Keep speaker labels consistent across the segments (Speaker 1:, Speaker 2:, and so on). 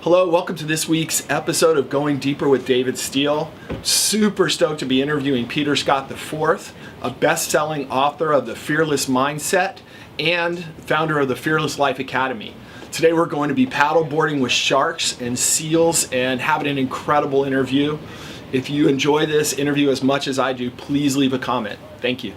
Speaker 1: Hello, welcome to this week's episode of Going Deeper with David Steele. Super stoked to be interviewing Peter Scott IV, a best-selling author of The Fearless Mindset and founder of the Fearless Life Academy. Today we're going to be paddleboarding with sharks and seals and having an incredible interview. If you enjoy this interview as much as I do, please leave a comment. Thank you.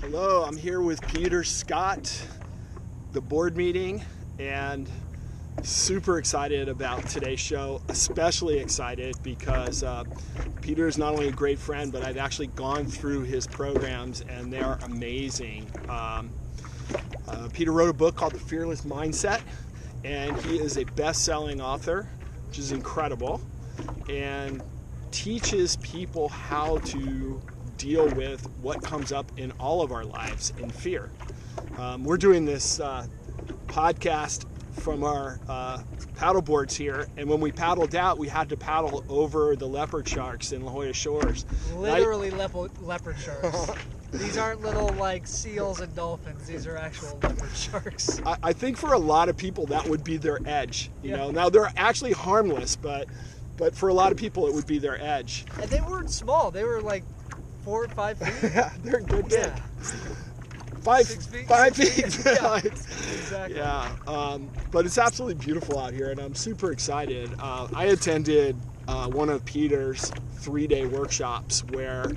Speaker 1: Hello, I'm here with Peter Scott, the board meeting, and super excited about today's show, especially excited because Peter is not only a great friend, but I've actually gone through his programs and they are amazing. Peter wrote a book called The Fearless Mindset, and he is a best-selling author, which is incredible, and teaches people how to deal with what comes up in all of our lives in fear. We're doing this podcast from our paddle boards here, and when we paddled out, we had to paddle over the leopard sharks in La Jolla Shores.
Speaker 2: Literally leopard sharks. These aren't little like seals and dolphins. These are actual leopard sharks.
Speaker 1: I think for a lot of people that would be their edge. You know, now they're actually harmless, but for a lot of people it would be their edge.
Speaker 2: And they weren't small. They were like 4 or 5 feet.
Speaker 1: Yeah, they're good.
Speaker 2: Yeah.
Speaker 1: 6 feet. 5 feet.
Speaker 2: Yeah, exactly.
Speaker 1: Yeah. But it's absolutely beautiful out here, and I'm super excited. I attended one of Peter's 3-day workshops where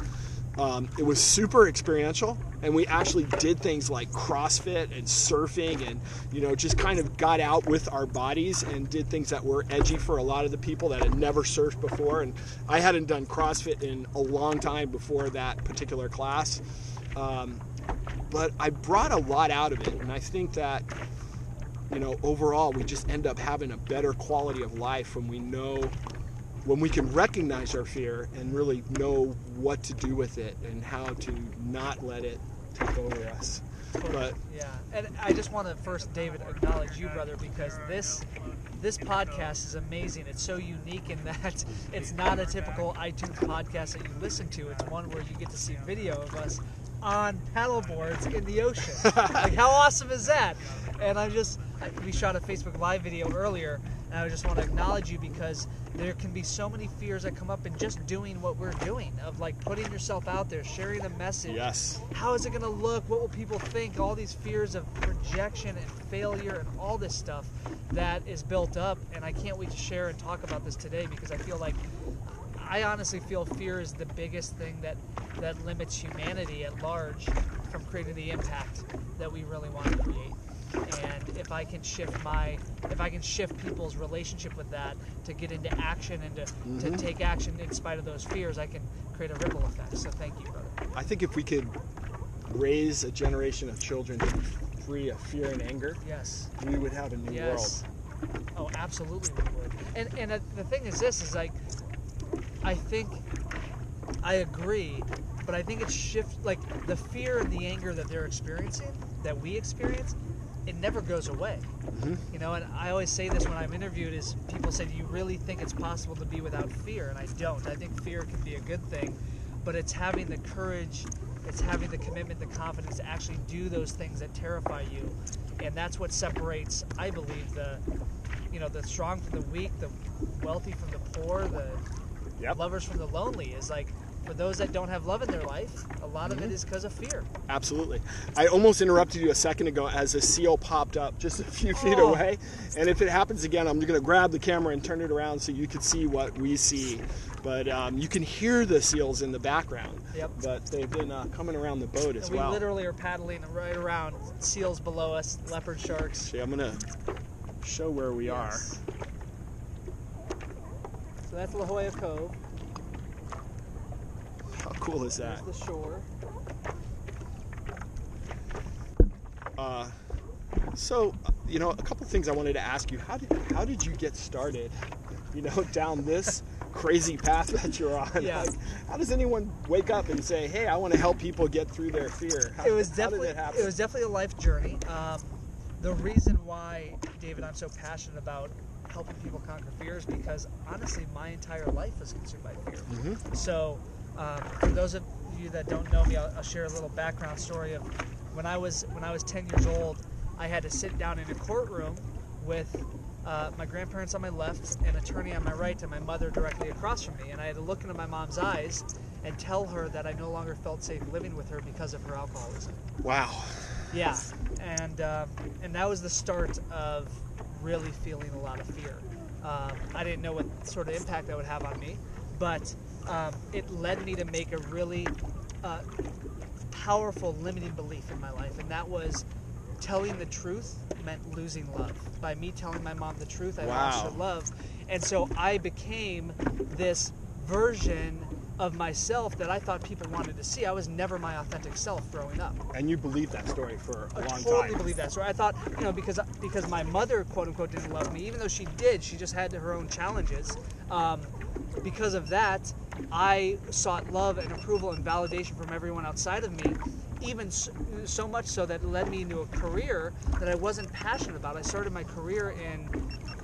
Speaker 1: it was super experiential, and we actually did things like CrossFit and surfing, and just kind of got out with our bodies and did things that were edgy for a lot of the people that had never surfed before. And I hadn't done CrossFit in a long time before that particular class, but I brought a lot out of it, and I think that overall we just end up having a better quality of life when we can recognize our fear and really know what to do with it and how to not let it take over us. But
Speaker 2: yeah, and I just want to first, David, acknowledge you, brother, because this podcast is amazing. It's so unique in that it's not a typical iTunes podcast that you listen to. It's one where you get to see video of us on paddleboards in the ocean. Like, how awesome is that? And we shot a Facebook Live video earlier, and I just want to acknowledge you because there can be so many fears that come up in just doing what we're doing, of like putting yourself out there, sharing the message.
Speaker 1: Yes.
Speaker 2: How is it going to look? What will people think? All these fears of rejection and failure and all this stuff that is built up. And I can't wait to share and talk about this today because I honestly feel fear is the biggest thing that limits humanity at large from creating the impact that we really want to create. And if I can shift people's relationship with that to get into action and to take action in spite of those fears, I can create a ripple effect. So thank you, brother.
Speaker 1: I think if we could raise a generation of children to be free of fear and anger,
Speaker 2: yes,
Speaker 1: we would have a new world.
Speaker 2: Oh, absolutely we would. And the thing is I think I agree, but I think it's like the fear and the anger that they're experiencing, that we experience, it never goes away. Mm-hmm. And I always say this when I'm interviewed is people say, do you really think it's possible to be without fear? And I don't. I think fear can be a good thing, but it's having the courage, it's having the commitment, the confidence to actually do those things that terrify you. And that's what separates, I believe, the strong from the weak, the wealthy from the poor, the lovers from the lonely, is like for those that don't have love in their life, a lot of it is because of fear.
Speaker 1: Absolutely. I almost interrupted you a second ago as a seal popped up just a few feet
Speaker 2: Oh.
Speaker 1: away. And if it happens again, I'm going to grab the camera and turn it around so you can see what we see. But you can hear the seals in the background.
Speaker 2: Yep.
Speaker 1: But they've been coming around the boat as
Speaker 2: And we
Speaker 1: well.
Speaker 2: literally are paddling right around seals below us, leopard sharks.
Speaker 1: See, I'm going to show where we are.
Speaker 2: Yes. So that's La Jolla Cove.
Speaker 1: How cool is that?
Speaker 2: There's the shore.
Speaker 1: So, you know, a couple things I wanted to ask you. How did you get started, you know, down this crazy path that you're on?
Speaker 2: Yeah.
Speaker 1: Like, how does anyone wake up and say, "Hey, I want to help people get through their fear"?
Speaker 2: It was
Speaker 1: how
Speaker 2: definitely
Speaker 1: did it happen?
Speaker 2: it was definitely a life journey. The reason why, David, I'm so passionate about helping people conquer fear is because honestly, my entire life was consumed by fear.
Speaker 1: Mm-hmm.
Speaker 2: So, for those of you that don't know me, I'll share a little background story of when I was 10 years old. I had to sit down in a courtroom with my grandparents on my left, an attorney on my right, and my mother directly across from me. And I had to look into my mom's eyes and tell her that I no longer felt safe living with her because of her alcoholism.
Speaker 1: Wow.
Speaker 2: Yeah, and that was the start of really feeling a lot of fear. I didn't know what sort of impact that would have on me, but it led me to make a really powerful limiting belief in my life, and that was telling the truth meant losing love. By me telling my mom the truth, I lost her love. And so I became this version of myself that I thought people wanted to see. I was never my authentic self growing up.
Speaker 1: And you believed that story for a long
Speaker 2: I totally
Speaker 1: time.
Speaker 2: believe that. So I thought, you know, because my mother, quote unquote, didn't love me, even though she did, she just had her own challenges. Because of that, I sought love and approval and validation from everyone outside of me, even so much so that it led me into a career that I wasn't passionate about. I started my career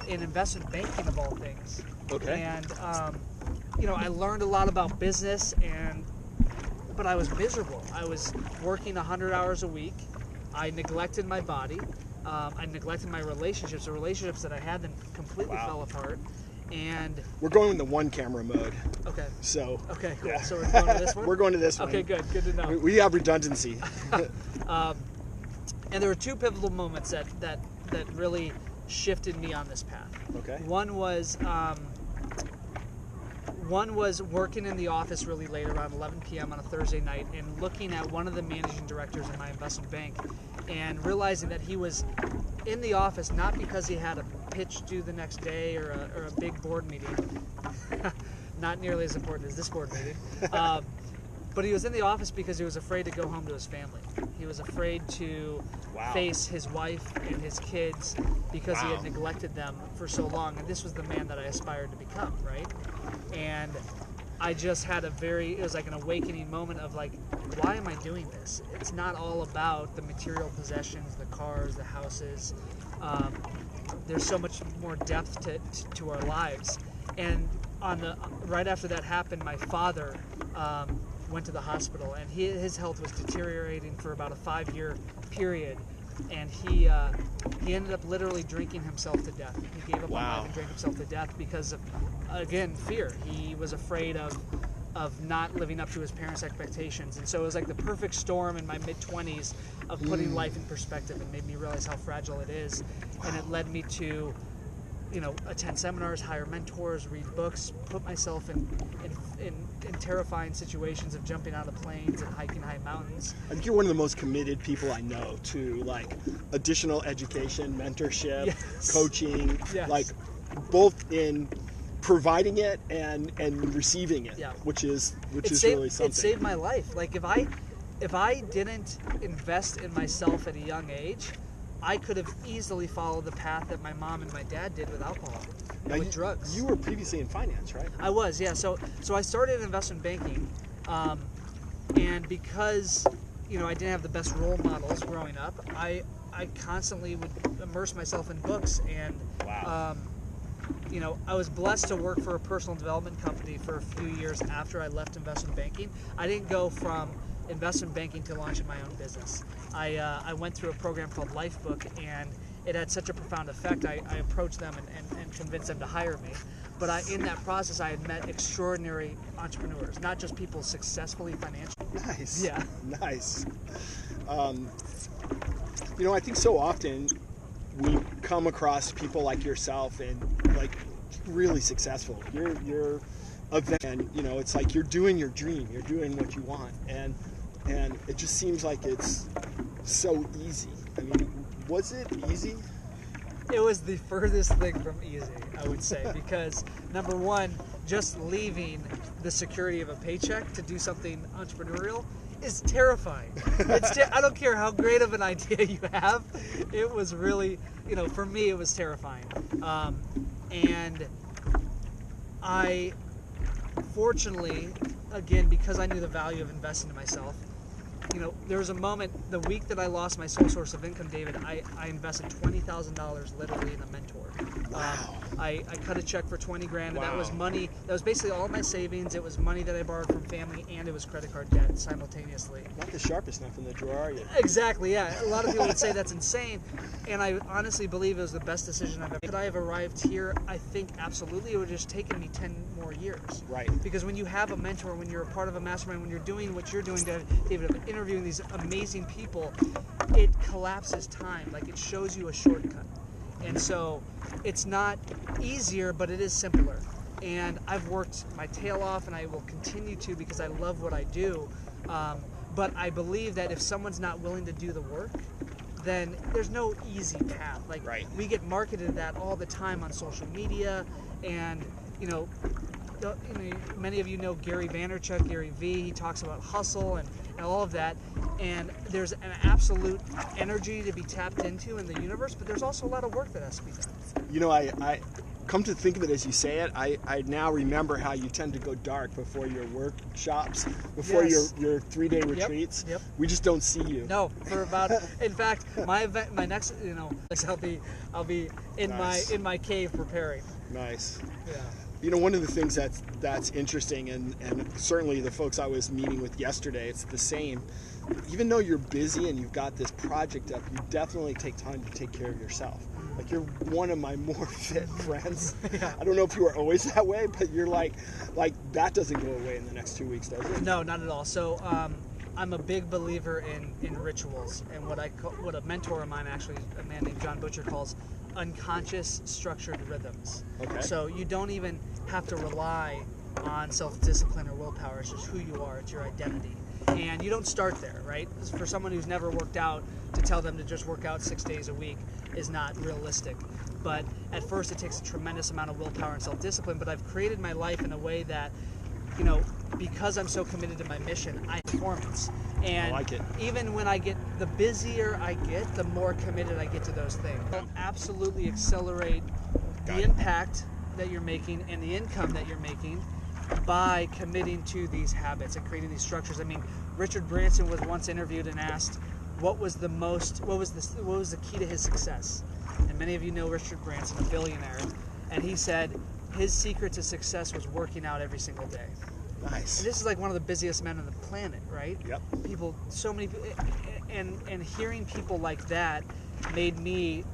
Speaker 2: in investment banking, of all things.
Speaker 1: Okay.
Speaker 2: And you know, I learned a lot about business, but I was miserable. I was working 100 hours a week. I neglected my body. I neglected my relationships. The relationships that I had then completely fell apart. And
Speaker 1: We're going in the one camera mode.
Speaker 2: okay.
Speaker 1: So.
Speaker 2: Okay, cool.
Speaker 1: Yeah.
Speaker 2: So we're going to this one?
Speaker 1: We're going to this one.
Speaker 2: Okay, good. Good to know.
Speaker 1: We have redundancy.
Speaker 2: And there were two pivotal moments that really shifted me on this path.
Speaker 1: Okay.
Speaker 2: One was working in the office really late, around 11 p.m. on a Thursday night, and looking at one of the managing directors in my investment bank and realizing that he was in the office not because he had a pitch due the next day or a big board meeting, not nearly as important as this board meeting, but he was in the office because he was afraid to go home to his family. He was afraid to face his wife and his kids because he had neglected them for so long, and this was the man that I aspired to become, right? And I just had it was like an awakening moment of like, why am I doing this? It's not all about the material possessions, the cars, the houses. There's so much more depth to our lives. And right after that happened, my father went to the hospital, and his health was deteriorating for about a 5-year period. And he ended up literally drinking himself to death. He gave up on life and drank himself to death because of, again, fear. He was afraid of not living up to his parents' expectations. And so it was like the perfect storm in my mid-20s of putting life in perspective, and made me realize how fragile it is. And it led me to, you know, attend seminars, hire mentors, read books, put myself in terrifying situations of jumping out of planes and hiking high mountains.
Speaker 1: I think you're one of the most committed people I know to like additional education, mentorship, coaching, like both in providing it and receiving it, which is really something.
Speaker 2: It saved my life. Like if I didn't invest in myself at a young age, I could have easily followed the path that my mom and my dad did with alcohol and with drugs.
Speaker 1: You were previously in finance, right?
Speaker 2: I was, yeah. So I started in investment banking, and because I didn't have the best role models growing up, I constantly would immerse myself in books, and I was blessed to work for a personal development company for a few years after I left investment banking. I didn't go from investment banking to launching my own business. I went through a program called Lifebook, and it had such a profound effect. I approached them and convinced them to hire me. But in that process, I had met extraordinary entrepreneurs, not just people successfully financially.
Speaker 1: Nice.
Speaker 2: Yeah.
Speaker 1: Nice. I think so often we come across people like yourself and like really successful. You're event, and it's like you're doing your dream. You're doing what you want, and it just seems like it's so easy. I mean, was it easy?
Speaker 2: It was the furthest thing from easy, I would say, because number one, just leaving the security of a paycheck to do something entrepreneurial is terrifying. I don't care how great of an idea you have. It was really, for me, it was terrifying. And I, fortunately, again, because I knew the value of investing in myself, there was a moment, the week that I lost my sole source of income, David, I invested $20,000 literally in a mentor.
Speaker 1: Wow.
Speaker 2: I cut a check for 20 grand, and
Speaker 1: Wow.
Speaker 2: that was money, that was basically all of my savings. It was money that I borrowed from family, and it was credit card debt simultaneously.
Speaker 1: Not the sharpest knife in the drawer, are you?
Speaker 2: Exactly, yeah. A lot of people would say that's insane, and I honestly believe it was the best decision I've ever made. Could I have arrived here? I think absolutely. It would have just taken me 10 more years.
Speaker 1: Right.
Speaker 2: Because when you have a mentor, when you're a part of a mastermind, when you're doing what you're doing, David, of interviewing these amazing people, it collapses time. Like, it shows you a shortcut. And so it's not easier, but it is simpler. And I've worked my tail off, and I will continue to, because I love what I do. But I believe that if someone's not willing to do the work, then there's no easy path. Like,
Speaker 1: right.
Speaker 2: We get marketed that all the time on social media, and many of you know Gary Vaynerchuk, Gary V. He talks about hustle and all of that. And there's an absolute energy to be tapped into in the universe, but there's also a lot of work that has to be done.
Speaker 1: I come to think of it as you say it, I now remember how you tend to go dark before your workshops, before
Speaker 2: Yes.
Speaker 1: your 3-day retreats.
Speaker 2: Yep.
Speaker 1: We just don't see you.
Speaker 2: No, for about. In fact, my event, my next, I'll be in
Speaker 1: Nice.
Speaker 2: my cave preparing.
Speaker 1: Nice.
Speaker 2: Yeah.
Speaker 1: One of the things that's interesting, and certainly the folks I was meeting with yesterday, it's the same. Even though you're busy and you've got this project up, you definitely take time to take care of yourself. Like, you're one of my more fit friends.
Speaker 2: Yeah.
Speaker 1: I don't know if you were always that way, but you're like that doesn't go away in the next 2 weeks, does it?
Speaker 2: No, not at all. So I'm a big believer in rituals, and what a mentor of mine, actually, a man named John Butcher, calls unconscious structured rhythms.
Speaker 1: Okay.
Speaker 2: So you don't even have to rely on self-discipline or willpower. It's just who you are. It's your identity. And you don't start there, right? For someone who's never worked out, to tell them to just work out 6 days a week is not realistic. But at first, it takes a tremendous amount of willpower and self-discipline. But I've created my life in a way that, because I'm so committed to my mission, I have performance. And
Speaker 1: I like it.
Speaker 2: even when the busier I get, the more committed I get to those things. It'll absolutely accelerate
Speaker 1: Got
Speaker 2: the
Speaker 1: it.
Speaker 2: impact that you're making and the income that you're making by committing to these habits and creating these structures. I mean, Richard Branson was once interviewed and asked what was the key to his success. And many of you know Richard Branson, a billionaire, and he said his secret to success was working out every single day.
Speaker 1: Nice.
Speaker 2: And this is like one of the busiest men on the planet, right?
Speaker 1: Yep.
Speaker 2: People, so many, and hearing people like that made me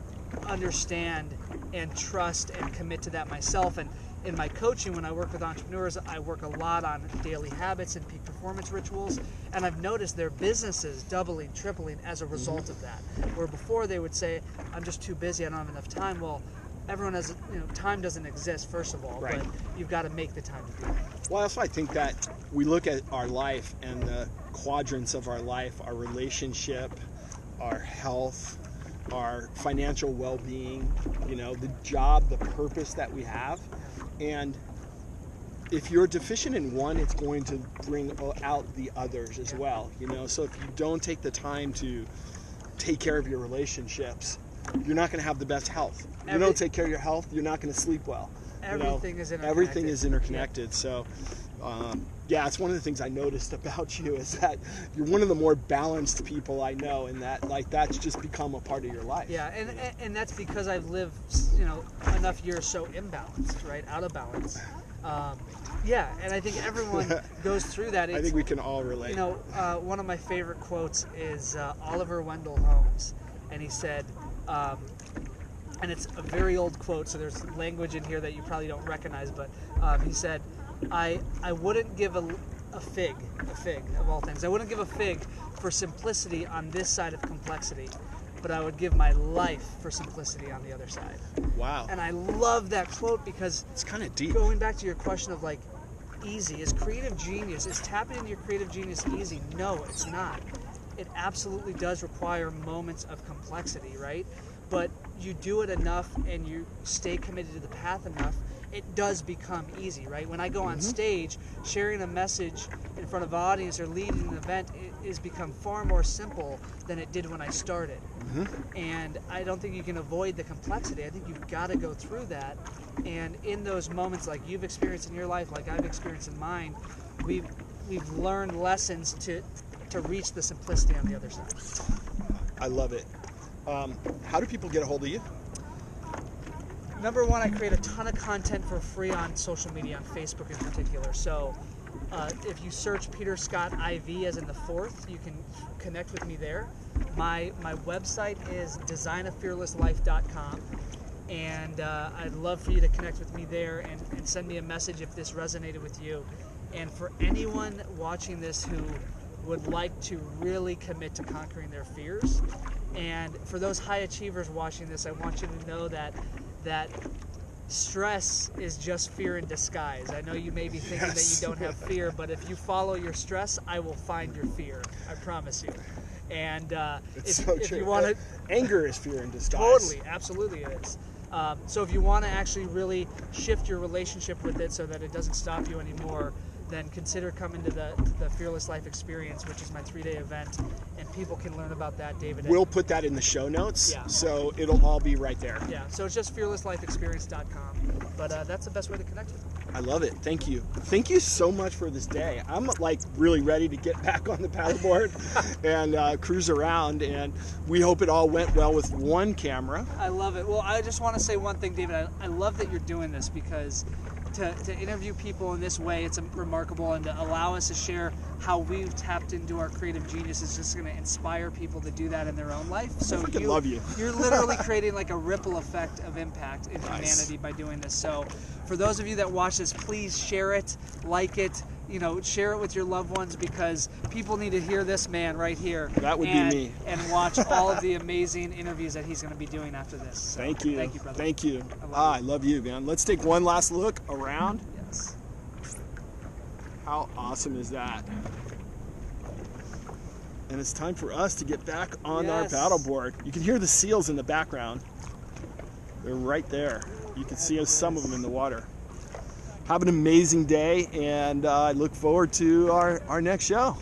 Speaker 2: understand and trust and commit to that myself. And in my coaching, when I work with entrepreneurs, I work a lot on daily habits and peak performance rituals, and I've noticed their businesses doubling, tripling as a result of that. Where before they would say, I'm just too busy, I don't have enough time. Well, everyone has, time doesn't exist, first of all,
Speaker 1: Right.
Speaker 2: but you've got to make the time to do it.
Speaker 1: Well, also I think that we look at our life and the quadrants of our life, our relationship, our health, our financial well-being, the job, the purpose that we have. And if you're deficient in one, it's going to bring out the others as well, So if you don't take the time to take care of your relationships, you're not going to have the best health. If you don't take care of your health, you're not going to sleep well.
Speaker 2: Everything is interconnected.
Speaker 1: Everything is interconnected. So, it's one of the things I noticed about you is that you're one of the more balanced people I know, and that's just become a part of your life.
Speaker 2: Yeah, and that's because I've lived, enough years so imbalanced, right, out of balance. And I think everyone goes through that.
Speaker 1: I think we can all relate.
Speaker 2: One of my favorite quotes is Oliver Wendell Holmes, and he said, and it's a very old quote, so there's language in here that you probably don't recognize, but he said, I wouldn't give a fig of all things, I wouldn't give a fig for simplicity on this side of complexity, but I would give my life for simplicity on the other side.
Speaker 1: Wow.
Speaker 2: And I love that quote because
Speaker 1: It's kind of deep.
Speaker 2: going back to your question of like, easy, is creative genius, is tapping into your creative genius easy? No, it's not. It absolutely does require moments of complexity, right? But you do it enough and you stay committed to the path enough, it does become easy, right? When I go on stage, sharing a message in front of an audience or leading an event, it has become far more simple than it did when I started. And I don't think you can avoid the complexity. I think you've got to go through that. And in those moments like you've experienced in your life, like I've experienced in mine, we've learned lessons to reach the simplicity on the other side.
Speaker 1: I love it. How do people get a hold of you?
Speaker 2: Number one, I create a ton of content for free on social media, on Facebook in particular. So if you search Peter Scott IV as in the fourth, you can connect with me there. My website is designafearlesslife.com, and I'd love for you to connect with me there and send me a message if this resonated with you. And for anyone watching this who would like to really commit to conquering their fears, and for those high achievers watching this, I want you to know that stress is just fear in disguise. I know you may be thinking that you don't have fear, but if you follow your stress, I will find your fear. I promise you. And if you want to,
Speaker 1: anger is fear in disguise.
Speaker 2: totally, absolutely it is. So if you want to actually really shift your relationship with it so that it doesn't stop you anymore, then consider coming to the Fearless Life Experience, which is my 3-day event, and people can learn about that, David.
Speaker 1: We'll put that in the show notes,
Speaker 2: Yeah.
Speaker 1: so it'll all be right there.
Speaker 2: Yeah, so it's just fearlesslifeexperience.com, but that's the best way to connect with me.
Speaker 1: I love it. Thank you. Thank you so much for this day. I'm like really ready to get back on the paddleboard and cruise around, and we hope it all went well with one camera.
Speaker 2: I love it. Well, I just want to say one thing, David. I love that you're doing this because to interview people in this way, it's remarkable, and to allow us to share how we've tapped into our creative genius is just going to inspire people to do that in their own life. So
Speaker 1: I love you.
Speaker 2: You're literally creating like a ripple effect of impact in humanity by doing this. So for those of you that watch this, please share it, like it, share it with your loved ones, because people need to hear this man right here.
Speaker 1: That would be me.
Speaker 2: And watch all of the amazing interviews that he's going to be doing after this. So,
Speaker 1: Thank you.
Speaker 2: Thank you, brother.
Speaker 1: Thank you.
Speaker 2: I
Speaker 1: I love you, man. Let's take one last look around.
Speaker 2: Yes.
Speaker 1: How awesome is that? And it's time for us to get back on our
Speaker 2: Yes.
Speaker 1: paddleboard. You can hear the seals in the background. They're right there. You can see some of them in the water. Have an amazing day, and I look forward to our next show.